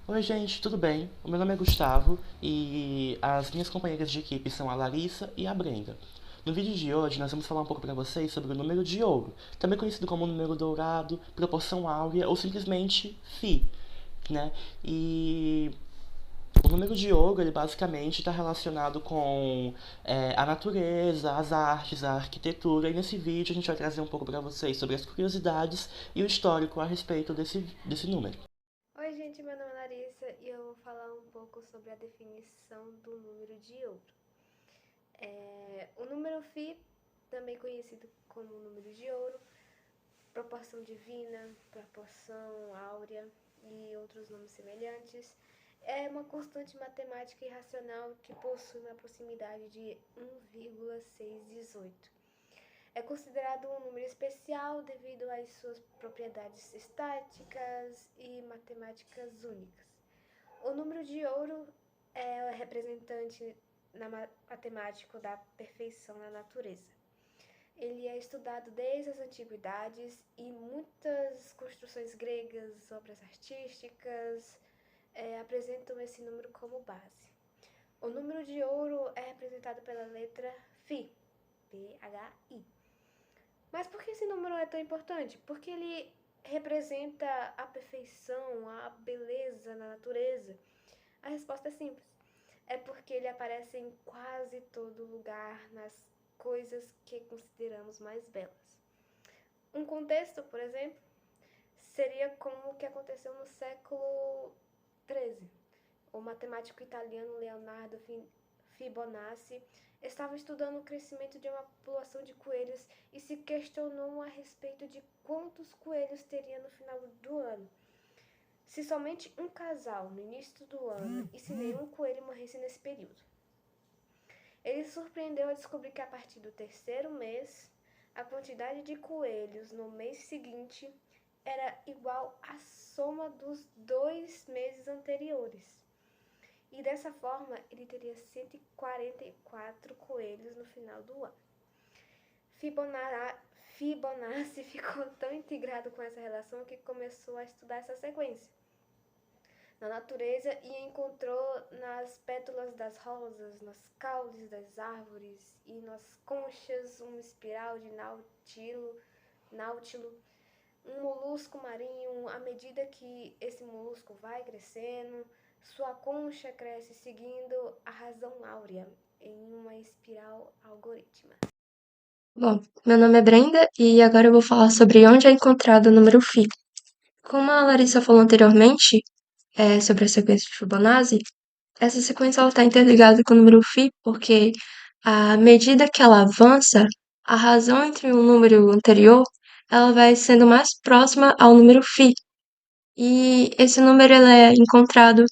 Oi, gente, tudo bem? O meu nome é Gustavo e as minhas companheiras de equipe são a Larissa e a Brenda. No vídeo de hoje, nós vamos falar um pouco para vocês sobre o número de ouro, também conhecido como número dourado, proporção áurea ou simplesmente Φ, né? E o número de ouro, ele basicamente está relacionado com a natureza, as artes, a arquitetura. E nesse vídeo a gente vai trazer um pouco para vocês sobre as curiosidades e o histórico a respeito desse número. Oi, gente, meu nome é Larissa e eu vou falar um pouco sobre a definição do número de ouro. O número Φ, também conhecido como número de ouro, proporção divina, proporção áurea e outros nomes semelhantes, é uma constante matemática irracional que possui uma proximidade de 1,618. É considerado um número especial devido às suas propriedades estáticas e matemáticas únicas. O número de ouro é o representante matemático da perfeição na natureza. Ele é estudado desde as antiguidades e muitas construções gregas, obras artísticas, apresentam esse número como base. O número de ouro é representado pela letra Φ, P-H-I. Mas por que esse número é tão importante? Porque ele representa a perfeição, a beleza na natureza. A resposta é simples. É porque ele aparece em quase todo lugar nas coisas que consideramos mais belas. Um contexto, por exemplo, seria como o que aconteceu no século XIII. O matemático italiano Leonardo Fibonacci estava estudando o crescimento de uma população de coelhos e se questionou a respeito de quantos coelhos teria no final do ano. Se somente um casal no início do ano e se nenhum coelho morresse nesse período. Ele se surpreendeu ao descobrir que a partir do terceiro mês, a quantidade de coelhos no mês seguinte era igual à soma dos 2 meses anteriores. E dessa forma, ele teria 144 coelhos no final do ano. Fibonacci ficou tão integrado com essa relação que começou a estudar essa sequência na natureza e encontrou nas pétalas das rosas, nas caules das árvores e nas conchas uma espiral de náutilo, um molusco marinho. À medida que esse molusco vai crescendo, sua concha cresce seguindo a razão áurea em uma espiral algorítmica. Bom, meu nome é Brenda e agora eu vou falar sobre onde é encontrado o número φ. Como a Larissa falou anteriormente, sobre a sequência de Fibonacci, essa sequência está interligada com o número φ porque, à medida que ela avança, a razão entre um número anterior ela vai sendo mais próxima ao número φ. E esse número ele é encontrado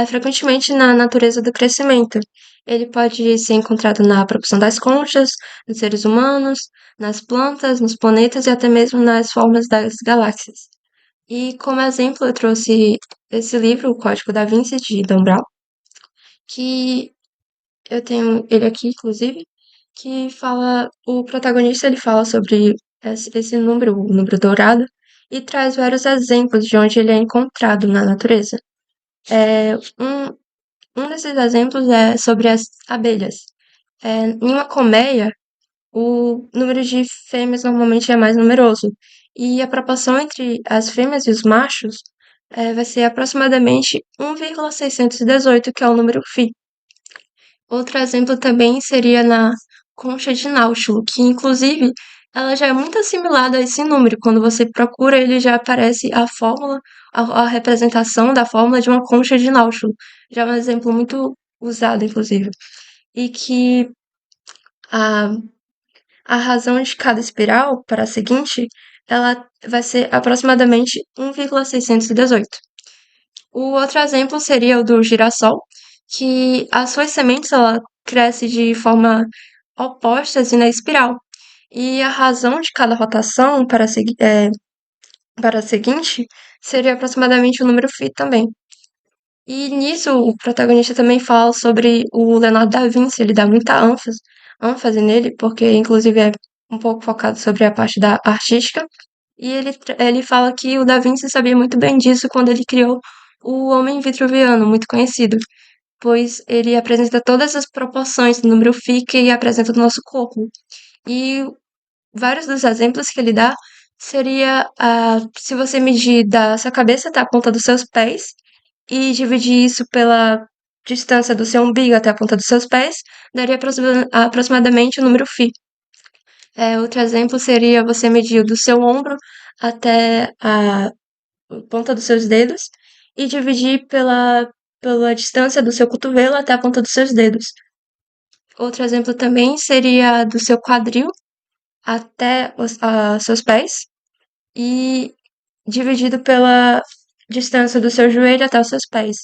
frequentemente na natureza do crescimento. Ele pode ser encontrado na proporção das conchas, nos seres humanos, nas plantas, nos planetas e até mesmo nas formas das galáxias. E como exemplo, eu trouxe esse livro, O Código da Vinci, de Dan Brown, que eu tenho ele aqui, inclusive, que fala, o protagonista ele fala sobre esse número, o número dourado, e traz vários exemplos de onde ele é encontrado na natureza. É, um desses exemplos é sobre as abelhas. Em uma colmeia, o número de fêmeas normalmente é mais numeroso, e a proporção entre as fêmeas e os machos vai ser aproximadamente 1,618, que é o número φ. Outro exemplo também seria na concha de Náutilo, que inclusive ela já é muito assimilada a esse número. Quando você procura, ele já aparece a fórmula, a representação da fórmula de uma concha de Náutilo. Já é um exemplo muito usado, inclusive. E que a, a razão de cada espiral para a seguinte, ela vai ser aproximadamente 1,618. O outro exemplo seria o do girassol, que as suas sementes ela cresce de forma oposta assim, na espiral. E a razão de cada rotação para a seguinte seria aproximadamente o número φ também. E nisso o protagonista também fala sobre o Leonardo da Vinci, ele dá muita ênfase nele, porque inclusive é um pouco focado sobre a parte da artística. E ele fala que o Da Vinci sabia muito bem disso quando ele criou o homem vitruviano, muito conhecido, pois ele apresenta todas as proporções do número φ que apresenta no nosso corpo. E vários dos exemplos que ele dá seria se você medir da sua cabeça até a ponta dos seus pés e dividir isso pela distância do seu umbigo até a ponta dos seus pés, daria aproximadamente o número φ. Outro exemplo seria você medir do seu ombro até a ponta dos seus dedos e dividir pela distância do seu cotovelo até a ponta dos seus dedos. Outro exemplo também seria do seu quadril até os seus pés e dividido pela distância do seu joelho até os seus pés.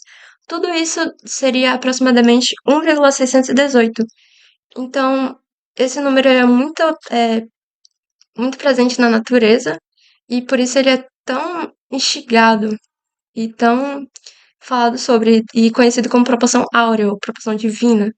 Tudo isso seria aproximadamente 1,618. Então, esse número muito presente na natureza e por isso ele é tão instigado e tão falado sobre e conhecido como proporção áurea ou proporção divina.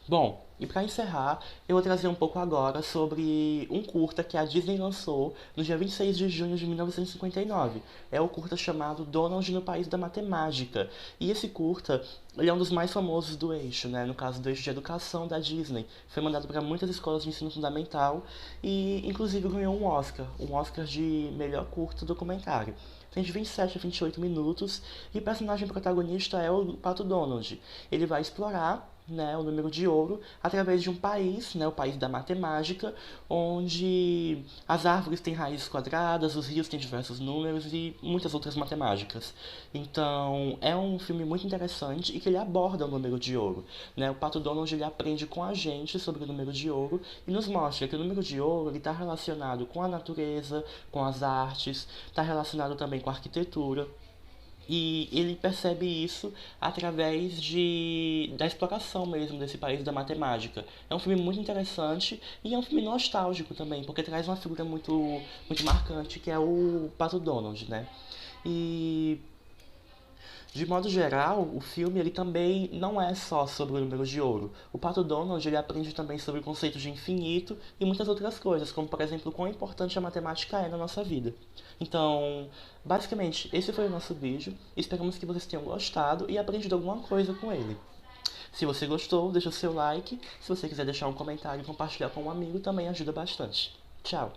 Bom, e para encerrar, eu vou trazer um pouco agora sobre um curta que a Disney lançou no dia 26 de junho de 1959. É o curta chamado Donald no País da Matemática. E esse curta, ele é um dos mais famosos do eixo, né? No caso do eixo de educação da Disney. Foi mandado para muitas escolas de ensino fundamental e inclusive ganhou um Oscar de melhor curta documentário. Tem de 27 a 28 minutos e o personagem protagonista é o Pato Donald. Ele vai explorar, né, o número de ouro através de um país, né, o país da matemática, onde as árvores têm raízes quadradas, os rios têm diversos números e muitas outras matemáticas. Então, é um filme muito interessante e que ele aborda o número de ouro, né? O Pato Donald ele aprende com a gente sobre o número de ouro e nos mostra que o número de ouro está relacionado com a natureza, com as artes, está relacionado também com a arquitetura. E ele percebe isso através da exploração mesmo desse país da matemática. É um filme muito interessante e é um filme nostálgico também, porque traz uma figura muito marcante, que é o Pato Donald, né? E de modo geral, o filme ele também não é só sobre o número de ouro. O Pato Donald ele aprende também sobre o conceito de infinito e muitas outras coisas, como por exemplo, o quão importante a matemática é na nossa vida. Então, basicamente, esse foi o nosso vídeo. Esperamos que vocês tenham gostado e aprendido alguma coisa com ele. Se você gostou, deixa o seu like. Se você quiser deixar um comentário e compartilhar com um amigo, também ajuda bastante. Tchau!